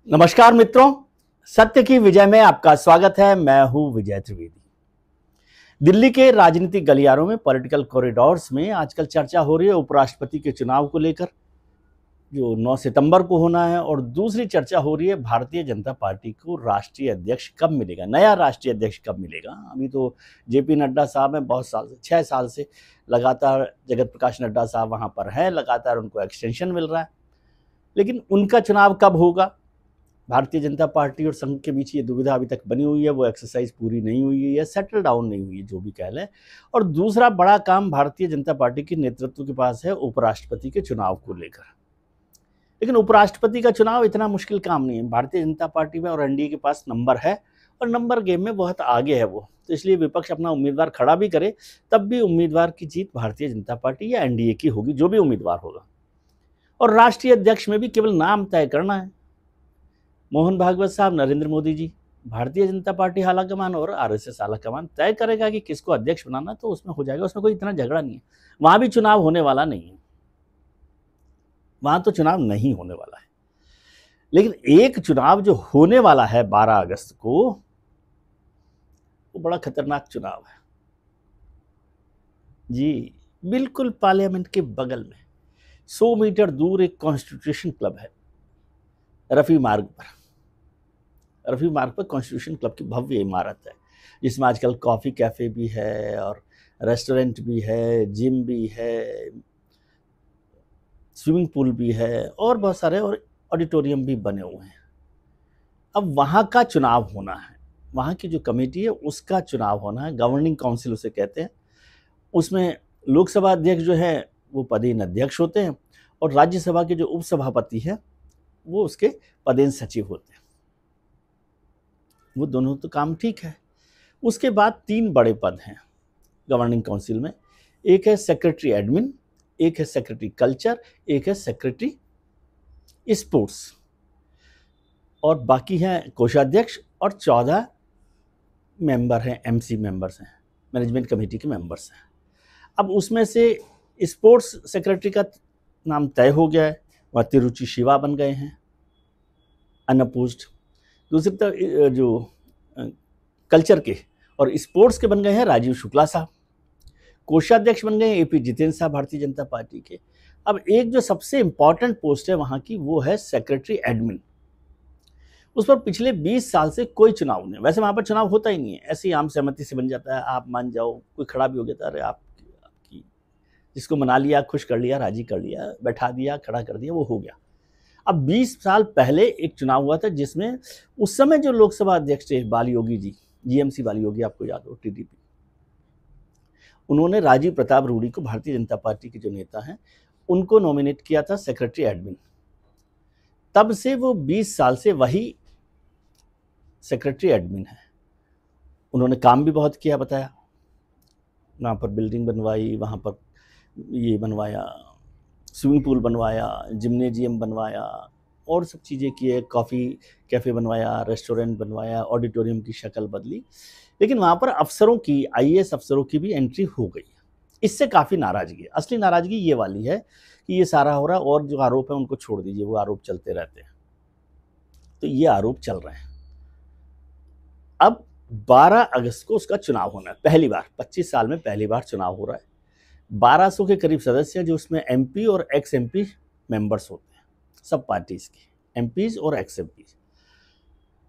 नमस्कार मित्रों, सत्य की विजय में आपका स्वागत है। मैं हूं विजय त्रिवेदी। दिल्ली के राजनीतिक गलियारों में, पॉलिटिकल कॉरिडोर्स में आजकल चर्चा हो रही है उपराष्ट्रपति के चुनाव को लेकर, जो 9 सितंबर को होना है। और दूसरी चर्चा हो रही है भारतीय जनता पार्टी को राष्ट्रीय अध्यक्ष कब मिलेगा, नया राष्ट्रीय अध्यक्ष कब मिलेगा। अभी तो जेपी नड्डा साहब हैं, बहुत साल से, 6 साल से लगातार जगत प्रकाश नड्डा साहब वहां पर हैं, लगातार उनको एक्सटेंशन मिल रहा है। लेकिन उनका चुनाव कब होगा, भारतीय जनता पार्टी और संघ के बीच ये दुविधा अभी तक बनी हुई है। वो एक्सरसाइज पूरी नहीं हुई है या सेटल डाउन नहीं हुई है, जो भी कह लें। और दूसरा बड़ा काम भारतीय जनता पार्टी के नेतृत्व के पास है उपराष्ट्रपति के चुनाव को लेकर। लेकिन उपराष्ट्रपति का चुनाव इतना मुश्किल काम नहीं है। भारतीय जनता पार्टी में और एनडीए के पास नंबर है और नंबर गेम में बहुत आगे है वो, तो इसलिए विपक्ष अपना उम्मीदवार खड़ा भी करे तब भी उम्मीदवार की जीत भारतीय जनता पार्टी या एनडीए की होगी, जो भी उम्मीदवार होगा। और राष्ट्रीय अध्यक्ष में भी केवल नाम तय करना है। मोहन भागवत साहब, नरेंद्र मोदी जी, भारतीय जनता पार्टी आलाकमान और आरएसएस आलाकमान तय करेगा कि किसको अध्यक्ष बनाना, तो उसमें हो जाएगा। उसमें कोई इतना झगड़ा नहीं है। वहां भी चुनाव होने वाला नहीं है, वहां तो चुनाव नहीं होने वाला है। लेकिन एक चुनाव जो होने वाला है 12 अगस्त को, वो बड़ा खतरनाक चुनाव है जी। बिल्कुल पार्लियामेंट के बगल में 100 मीटर दूर एक कॉन्स्टिट्यूशन क्लब है, रफी मार्ग पर। रफी मार्ग पर कॉन्स्टिट्यूशन क्लब की भव्य इमारत है, जिसमें आजकल कॉफ़ी कैफ़े भी है और रेस्टोरेंट भी है, जिम भी है, स्विमिंग पूल भी है और बहुत सारे और ऑडिटोरियम भी बने हुए हैं। अब वहाँ का चुनाव होना है, वहाँ की जो कमेटी है उसका चुनाव होना है। गवर्निंग काउंसिल उसे कहते हैं। उसमें लोकसभा अध्यक्ष जो है वो पदेन अध्यक्ष होते हैं और राज्यसभा के जो उपसभापति हैं वो उसके पदेन सचिव होते हैं। वो दोनों तो काम ठीक है। उसके बाद 3 बड़े पद हैं गवर्निंग काउंसिल में। एक है सेक्रेटरी एडमिन, एक है सेक्रेटरी कल्चर, एक है सेक्रेटरी स्पोर्ट्स, और बाकी हैं कोषाध्यक्ष और 14 मेंबर हैं, एमसी मेंबर्स हैं, मैनेजमेंट कमेटी के मेंबर्स हैं। अब उसमें से स्पोर्ट्स सेक्रेटरी का नाम तय हो गया है, वह तिरुचि शिवा बन गए हैं, अनअपोज्ड। दूसरी तरफ जो कल्चर के और स्पोर्ट्स के बन गए हैं राजीव शुक्ला साहब। कोषाध्यक्ष बन गए हैं एपी जितेंद्र साहब, भारतीय जनता पार्टी के। अब एक जो सबसे इंपॉर्टेंट पोस्ट है वहां की, वो है सेक्रेटरी एडमिन। उस पर पिछले 20 साल से कोई चुनाव नहीं। वैसे वहां पर चुनाव होता ही नहीं है, ऐसे ही आम सहमति से बन जाता है। आप मान जाओ, कोई खड़ा भी हो गया था, अरे आपकी जिसको मना लिया, खुश कर लिया, राजी कर लिया, बैठा दिया, खड़ा कर दिया, वो हो गया। अब 20 साल पहले एक चुनाव हुआ था जिसमें उस समय जो लोकसभा अध्यक्ष थे बाली योगी जी, जीएमसी बाली योगी, आपको याद हो, टीडीपी, उन्होंने राजीव प्रताप रूडी को, भारतीय जनता पार्टी के जो नेता हैं, उनको नॉमिनेट किया था सेक्रेटरी एडमिन। तब से वो 20 साल से वही सेक्रेटरी एडमिन है। उन्होंने काम भी बहुत किया, बताया, वहाँ पर बिल्डिंग बनवाई, वहाँ पर ये बनवाया, स्विमिंग पूल बनवाया, जिम्नेजियम बनवाया और सब चीज़ें किए, कॉफ़ी कैफ़े बनवाया, रेस्टोरेंट बनवाया, ऑडिटोरियम की शक्ल बदली। लेकिन वहाँ पर अफसरों की, आईएएस अफसरों की भी एंट्री हो गई। इससे काफ़ी नाराज़गी है। असली नाराज़गी ये वाली है कि ये सारा हो रहा है और जो आरोप है उनको छोड़ दीजिए, वो आरोप चलते रहते हैं। तो ये आरोप चल रहे हैं। अब 12 अगस्त को उसका चुनाव होना है, पहली बार 25 साल में पहली बार चुनाव हो रहा है। 1200 के करीब सदस्य हैं, जो उसमें एमपी और एक्स एमपी मेंबर्स होते हैं, सब पार्टीज के एमपीज और एक्स एमपीज।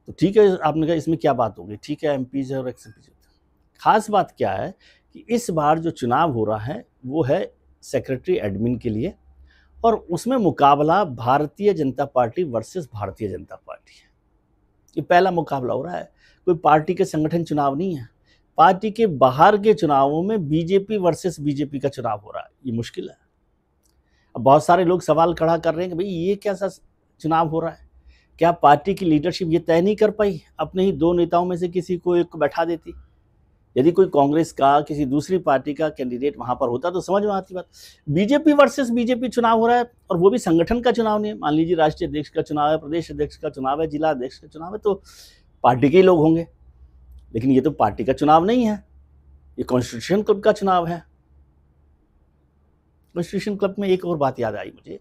तो ठीक है, आपने कहा इसमें क्या बात होगी, ठीक है, एमपीज और एक्स एमपीज। खास बात क्या है कि इस बार जो चुनाव हो रहा है वो है सेक्रेटरी एडमिन के लिए, और उसमें मुकाबला Bharatiya Janata party versus Bharatiya Janata party है। ये पहला मुकाबला हो रहा है, कोई पार्टी के संगठन चुनाव नहीं है। पार्टी के बाहर के चुनावों में बीजेपी वर्सेस बीजेपी का चुनाव हो रहा है, ये मुश्किल है। अब बहुत सारे लोग सवाल खड़ा कर रहे हैं कि भाई ये कैसा चुनाव हो रहा है, क्या पार्टी की लीडरशिप ये तय नहीं कर पाई अपने ही 2 नेताओं में से किसी को एक को बैठा देती। यदि कोई कांग्रेस का, किसी दूसरी पार्टी का कैंडिडेट वहां पर होता तो समझ में आती बात। बीजेपी वर्सेस बीजेपी चुनाव हो रहा है, और वो भी संगठन का चुनाव नहीं है। मान लीजिए राष्ट्रीय अध्यक्ष का चुनाव है, प्रदेश अध्यक्ष का चुनाव है, जिला अध्यक्ष का चुनाव है, तो पार्टी के ही लोग होंगे। लेकिन ये तो पार्टी का चुनाव नहीं है, ये कॉन्स्टिट्यूशन क्लब का चुनाव है। कॉन्स्टिट्यूशन क्लब में एक और बात याद आई मुझे,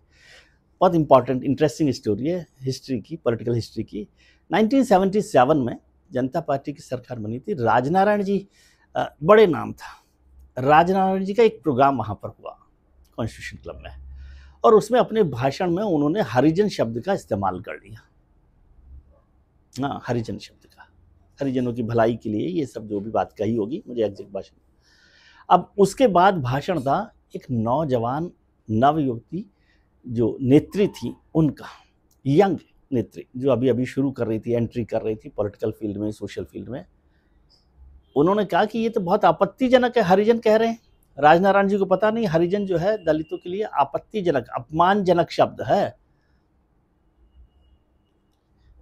बहुत इंपॉर्टेंट इंटरेस्टिंग स्टोरी है हिस्ट्री की, पॉलिटिकल हिस्ट्री की। 1977 में जनता पार्टी की सरकार बनी थी। राजनारायण जी बड़े नाम था। राजनारायण जी का एक प्रोग्राम वहाँ पर हुआ कॉन्स्टिट्यूशन क्लब में, और उसमें अपने भाषण में उन्होंने हरिजन शब्द का इस्तेमाल कर लिया। हाँ, हरिजन शब्द का, हरिजनों की भलाई के लिए ये सब जो भी बात कही होगी, मुझे एग्जैक्ट भाषण। अब उसके बाद भाषण था एक नौजवान नवयुवती जो नेत्री थी, उनका, यंग नेत्री जो अभी अभी शुरू कर रही थी, एंट्री कर रही थी पॉलिटिकल फील्ड में, सोशल फील्ड में। उन्होंने कहा कि ये तो बहुत आपत्तिजनक है, हरिजन कह रहे हैं। राजनारायण जी को पता नहीं हरिजन जो है दलितों के लिए आपत्तिजनक, अपमानजनक शब्द है।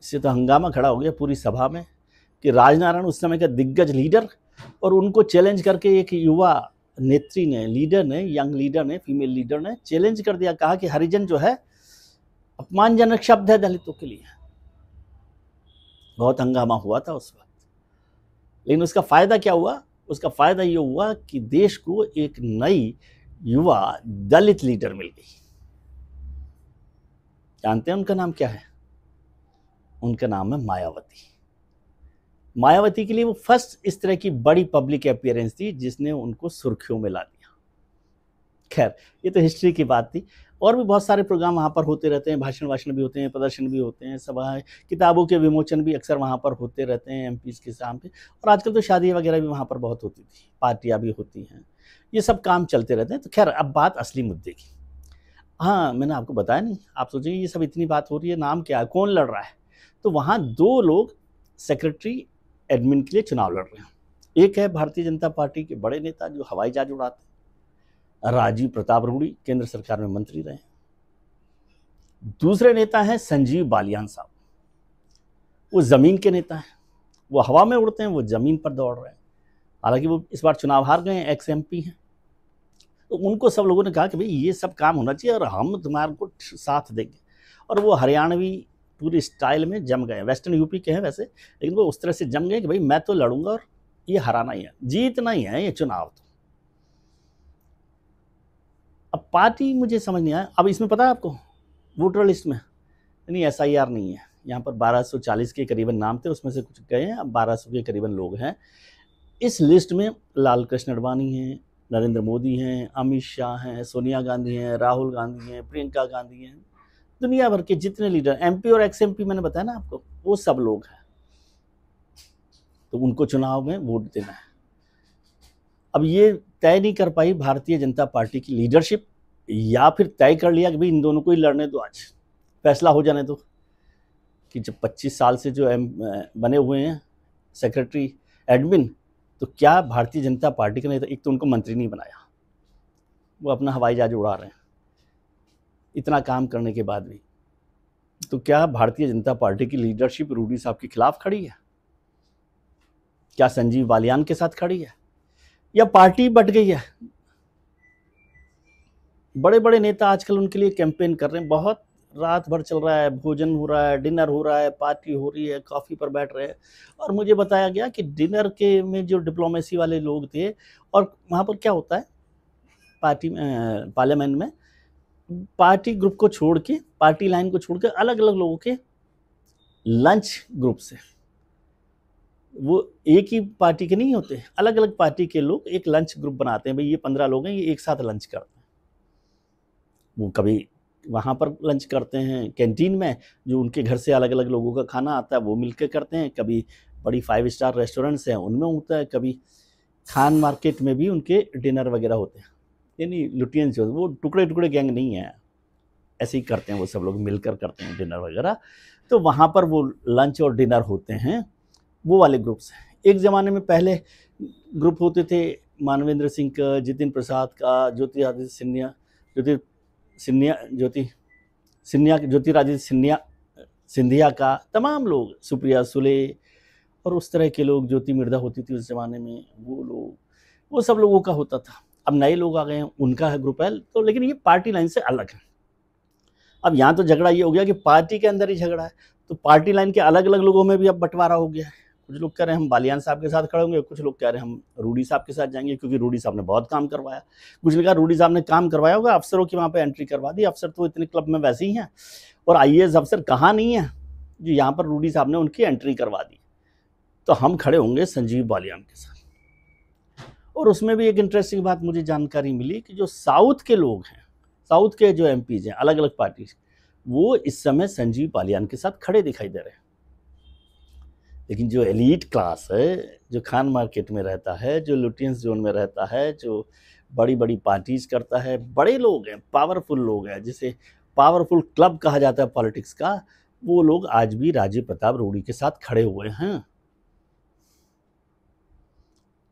इससे तो हंगामा खड़ा हो गया पूरी सभा में कि राजनारायण उस समय का दिग्गज लीडर, और उनको चैलेंज करके एक युवा नेत्री ने, लीडर ने, यंग लीडर ने, फीमेल लीडर ने चैलेंज कर दिया, कहा कि हरिजन जो है अपमानजनक शब्द है दलितों के लिए। बहुत हंगामा हुआ था उस वक्त। लेकिन उसका फायदा क्या हुआ? उसका फायदा ये हुआ कि देश को एक नई युवा दलित लीडर मिल गई। जानते हैं उनका नाम क्या है? उनका नाम है मायावती। मायावती के लिए वो फर्स्ट इस तरह की बड़ी पब्लिक अपीयरेंस थी जिसने उनको सुर्खियों में ला दिया। खैर, ये तो हिस्ट्री की बात थी। और भी बहुत सारे प्रोग्राम वहाँ पर होते रहते हैं, भाषण भी होते हैं, प्रदर्शन भी होते हैं, सभाएं, किताबों के विमोचन भी अक्सर वहाँ पर होते रहते हैं एमपीज़ के सामने। और आजकल तो शादी वगैरह भी वहाँ पर बहुत होती थी, पार्टियाँ भी होती हैं, ये सब काम चलते रहते हैं। तो खैर, अब बात असली मुद्दे की। हाँ, मैंने आपको बताया नहीं, आप सोचेंगे ये सब इतनी बात हो रही है, नाम क्या है, कौन लड़ रहा है? तो वहाँ 2 लोग सेक्रेटरी एडमिन के लिए चुनाव लड़ रहे हैं। एक है भारतीय जनता पार्टी के बड़े नेता जो हवाई जहाज उड़ाते हैं, राजीव प्रताप रूड़ी, केंद्र सरकार में मंत्री रहे। दूसरे नेता हैं संजीव बालियान साहब, वो जमीन के नेता हैं, वो हवा में उड़ते हैं, वो जमीन पर दौड़ रहे हैं। हालांकि वो इस बार चुनाव हार गए हैं, एक्स एमपी हैं। तो उनको सब लोगों ने कहा कि भाई ये सब काम होना चाहिए और हम तुम्हारे को साथ देंगे। और वो हरियाणवी पूरी स्टाइल में जम गए, वेस्टर्न यूपी के हैं वैसे, लेकिन वो उस तरह से जम गए कि भाई मैं तो लड़ूंगा और ये हराना ही है, जीतना ही है ये चुनाव। तो अब पार्टी मुझे समझ नहीं आया। अब इसमें पता है आपको, वोटर लिस्ट में नहीं, SIR नहीं है यहाँ पर। 1240 के करीबन नाम थे, उसमें से कुछ गए हैं, अब 1200 के करीबन लोग हैं इस लिस्ट में। लाल कृष्ण आडवाणी हैं, नरेंद्र मोदी हैं, अमित शाह हैं, सोनिया गांधी हैं, राहुल गांधी हैं, प्रियंका गांधी हैं, दुनिया भर के जितने लीडर, MP और XMP मैंने बताया ना आपको, वो सब लोग हैं। तो उनको चुनाव में वोट देना है। अब ये तय नहीं कर पाई भारतीय जनता पार्टी की लीडरशिप, या फिर तय कर लिया कि भाई इन दोनों को ही लड़ने दो, आज फैसला हो जाने दो कि जब 25 साल से जो बने हुए हैं सेक्रेटरी एडमिन, तो क्या भारतीय जनता पार्टी का नेता, एक तो उनको मंत्री नहीं बनाया, वो अपना हवाई जहाज उड़ा रहे हैं इतना काम करने के बाद भी, तो क्या भारतीय जनता पार्टी की लीडरशिप रूडी साहब के खिलाफ खड़ी है? क्या संजीव बालियान के साथ खड़ी है, या पार्टी बट गई है? बड़े बड़े नेता आजकल उनके लिए कैंपेन कर रहे हैं, बहुत रात भर चल रहा है, भोजन हो रहा है, डिनर हो रहा है, पार्टी हो रही है, कॉफ़ी पर बैठ रहे हैं। और मुझे बताया गया कि डिनर के में जो डिप्लोमेसी वाले लोग थे, और वहाँ पर क्या होता है पार्टी में, पार्लियामेंट में, पार्टी ग्रुप को छोड़ के, पार्टी लाइन को छोड़ के अलग अलग लोगों के लंच ग्रुप से, वो एक ही पार्टी के नहीं होते, अलग अलग पार्टी के लोग एक लंच ग्रुप बनाते हैं। भाई ये 15 लोग हैं, ये एक साथ लंच करते हैं। वो कभी वहाँ पर लंच करते हैं कैंटीन में, जो उनके घर से अलग अलग लोगों का खाना आता है वो मिलकर करते हैं। कभी बड़ी 5 स्टार रेस्टोरेंट्स हैं उनमें होता है, कभी खान मार्केट में भी उनके डिनर वगैरह होते हैं। यानी लुटियंस जो वो टुकड़े टुकड़े गैंग नहीं है, ऐसे ही करते हैं, वो सब लोग मिलकर करते हैं डिनर वगैरह। तो वहाँ पर वो लंच और डिनर होते हैं, वो वाले ग्रुप्स हैं। एक ज़माने में पहले ग्रुप होते थे मानवेंद्र सिंह का, जितिन प्रसाद का, ज्योतिरादित्य सिंधिया का, तमाम लोग, सुप्रिया सुले और उस तरह के लोग, ज्योति मिर्धा होती थी उस ज़माने में, वो लोग, वो सब लोगों का होता था। अब नए लोग आ गए हैं, उनका है ग्रुप है। तो लेकिन ये पार्टी लाइन से अलग है। अब यहाँ तो झगड़ा ये हो गया कि पार्टी के अंदर ही झगड़ा है, तो पार्टी लाइन के अलग अलग लोगों में भी अब बंटवारा हो गया है। कुछ लोग कह रहे हैं हम बालियान साहब के साथ खड़े होंगे, कुछ लोग कह रहे हैं हम रूडी साहब के साथ जाएंगे, क्योंकि रूडी साहब ने बहुत काम करवाया। कुछ ने कहा रूडी साहब ने काम करवाया होगा, अफसरों की वहाँ पे एंट्री करवा दी, अफसर तो इतने क्लब में वैसे ही हैं, और IAS अफसर कहाँ नहीं है जो यहाँ पर रूडी साहब ने उनकी एंट्री करवा दी। तो हम खड़े होंगे संजीव बालियान के साथ। और उसमें भी एक इंटरेस्टिंग बात मुझे जानकारी मिली कि जो साउथ के लोग हैं, साउथ के जो MPs हैं अलग अलग पार्टी, वो इस समय संजीव बालियान के साथ खड़े दिखाई दे रहे हैं। लेकिन जो एलीट क्लास है, जो खान मार्केट में रहता है, जो लुटियंस जोन में रहता है, जो बड़ी बड़ी पार्टीज करता है, बड़े लोग हैं, पावरफुल लोग हैं, जिसे पावरफुल क्लब कहा जाता है पॉलिटिक्स का, वो लोग आज भी राजीव प्रताप रूडी के साथ खड़े हुए हैं।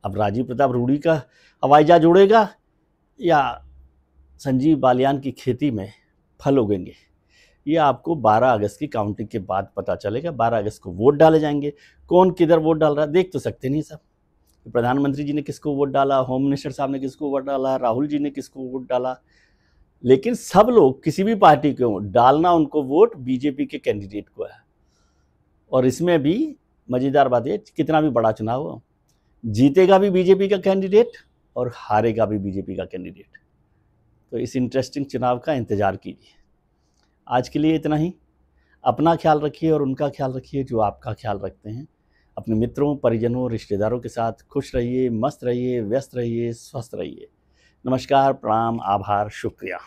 अब राजीव प्रताप रूडी का हवाई जहाज उड़ेगा या संजीव बालियान की खेती में फल उगेंगे, ये आपको 12 अगस्त की काउंटिंग के बाद पता चलेगा। 12 अगस्त को वोट डाले जाएंगे। कौन किधर वोट डाल रहा है देख तो सकते नहीं सब। प्रधानमंत्री जी ने किसको वोट डाला, होम मिनिस्टर साहब ने किसको वोट डाला, राहुल जी ने किसको वोट डाला, लेकिन सब लोग किसी भी पार्टी को डालना, उनको वोट बीजेपी के कैंडिडेट को है। और इसमें भी मजेदार बात है, कितना भी बड़ा चुनाव हो, जीतेगा भी बीजेपी का कैंडिडेट और हारेगा भी बीजेपी का कैंडिडेट। तो इस इंटरेस्टिंग चुनाव का इंतजार कीजिए। आज के लिए इतना ही। अपना ख्याल रखिए और उनका ख्याल रखिए जो आपका ख्याल रखते हैं। अपने मित्रों, परिजनों, रिश्तेदारों के साथ खुश रहिए, मस्त रहिए, व्यस्त रहिए, स्वस्थ रहिए। नमस्कार, प्रणाम, आभार, शुक्रिया।